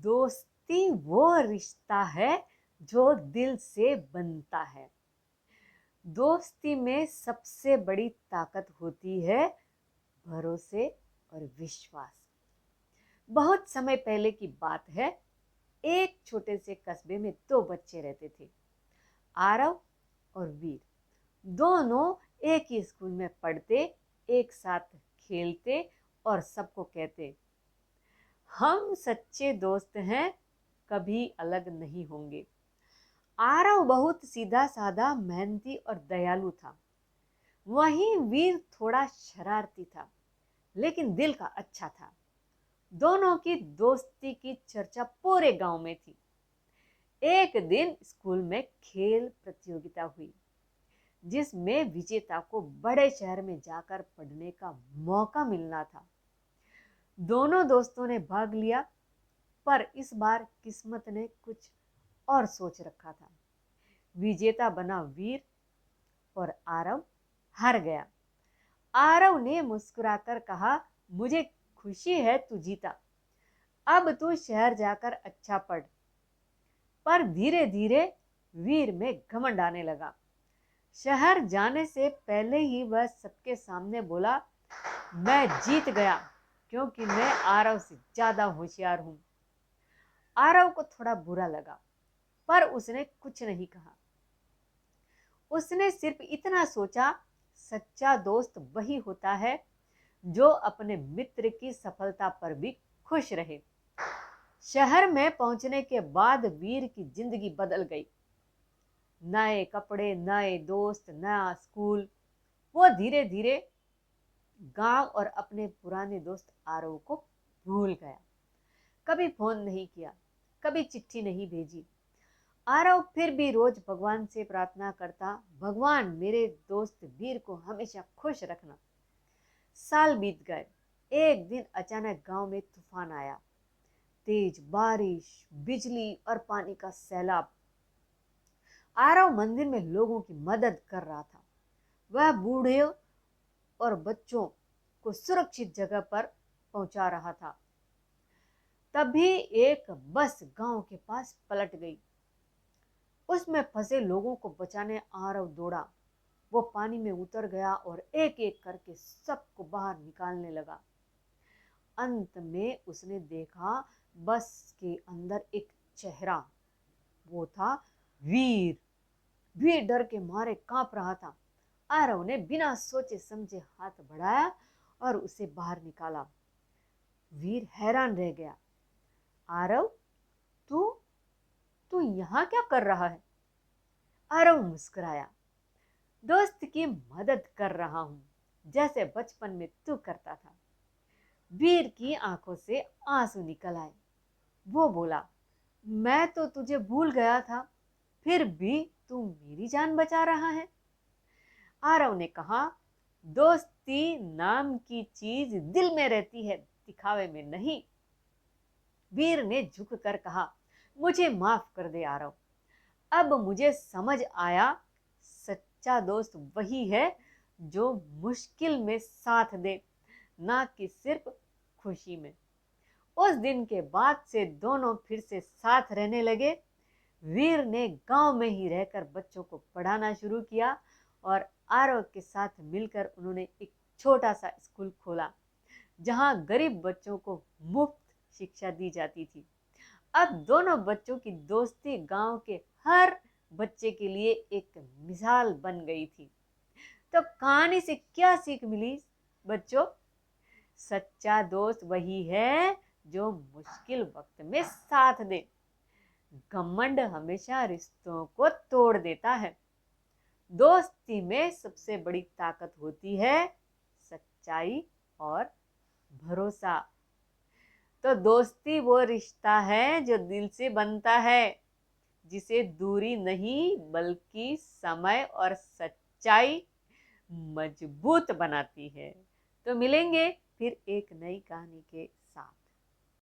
दोस्ती वो रिश्ता है जो दिल से बनता है। दोस्ती में सबसे बड़ी ताकत होती है भरोसे और विश्वास। बहुत समय पहले की बात है। एक छोटे से कस्बे में दो बच्चे रहते थे, आरव और वीर। दोनों एक ही स्कूल में पढ़ते, एक साथ खेलते और सबको कहते, हम सच्चे दोस्त हैं, कभी अलग नहीं होंगे। आरव बहुत सीधा साधा, मेहनती और दयालु था। वहीं वीर थोड़ा शरारती था, लेकिन दिल का अच्छा था। दोनों की दोस्ती की चर्चा पूरे गांव में थी। एक दिन स्कूल में खेल प्रतियोगिता हुई, जिसमें विजेता को बड़े शहर में जाकर पढ़ने का मौका मिलना था। दोनों दोस्तों ने भाग लिया, पर इस बार किस्मत ने कुछ और सोच रखा था। विजेता बना वीर और आरव हार गया। आरव ने मुस्कुराकर कहा, मुझे खुशी है तू जीता, अब तू शहर जाकर अच्छा पढ़। पर धीरे धीरे वीर में घमंड आने लगा। शहर जाने से पहले ही वह सबके सामने बोला, मैं जीत गया क्योंकि मैं आरव से ज्यादा होशियार हूं। आरव को थोड़ा बुरा लगा, पर उसने कुछ नहीं कहा। उसने सिर्फ इतना सोचा, सच्चा दोस्त वही होता है जो अपने मित्र की सफलता पर भी खुश रहे। शहर में पहुंचने के बाद वीर की जिंदगी बदल गई। नए कपड़े, नए दोस्त, नया स्कूल। वो धीरे धीरे गांव और अपने पुराने दोस्त आरव को भूल गया। कभी फोन नहीं किया, कभी चिट्ठी नहीं भेजी। आरव फिर भी रोज भगवान से प्रार्थना करता, भगवान मेरे दोस्त वीर को हमेशा खुश रखना। साल बीत गए। एक दिन अचानक गांव में तूफान आया। तेज बारिश, बिजली और पानी का सैलाब। आरव मंदिर में लोगों की मदद कर रहा था। वह बूढ़े और बच्चों को सुरक्षित जगह पर पहुंचा रहा था। तभी एक बस गांव के पास पलट गई। उसमें फंसे लोगों को बचाने आरव दौड़ा। वो पानी में उतर गया और एक एक करके सबको बाहर निकालने लगा। अंत में उसने देखा बस के अंदर एक चेहरा। वो था वीर। वीर डर के मारे कांप रहा था। आरव ने बिना सोचे समझे हाथ बढ़ाया और उसे बाहर निकाला। वीर हैरान रह गया। आरव, तू तू यहाँ क्या कर रहा है? आरव मुस्कुराया, दोस्त की मदद कर रहा हूं, जैसे बचपन में तू करता था। वीर की आंखों से आंसू निकल आए। वो बोला, मैं तो तुझे भूल गया था, फिर भी तू मेरी जान बचा रहा है। आरव ने कहा, दोस्ती नाम की चीज दिल में रहती है, दिखावे में नहीं। वीर ने झुककर कहा, मुझे माफ कर दे आरव, अब मुझे समझ आया, सच्चा दोस्त वही है जो मुश्किल में साथ दे, ना कि सिर्फ खुशी में। उस दिन के बाद से दोनों फिर से साथ रहने लगे। वीर ने गांव में ही रहकर बच्चों को पढ़ाना शुरू किया और आरव के साथ मिलकर उन्होंने एक छोटा सा स्कूल खोला, जहां गरीब बच्चों को मुफ्त शिक्षा दी जाती थी। अब दोनों बच्चों की दोस्ती गांव के हर बच्चे के लिए एक मिसाल बन गई थी। तो कहानी से क्या सीख मिली बच्चों? सच्चा दोस्त वही है जो मुश्किल वक्त में साथ दे। घमंड हमेशा रिश्तों को तोड़ देता है। दोस्ती में सबसे बड़ी ताकत होती है सच्चाई और भरोसा। तो दोस्ती वो रिश्ता है जो दिल से बनता है, जिसे दूरी नहीं बल्कि समय और सच्चाई मजबूत बनाती है। तो मिलेंगे फिर एक नई कहानी के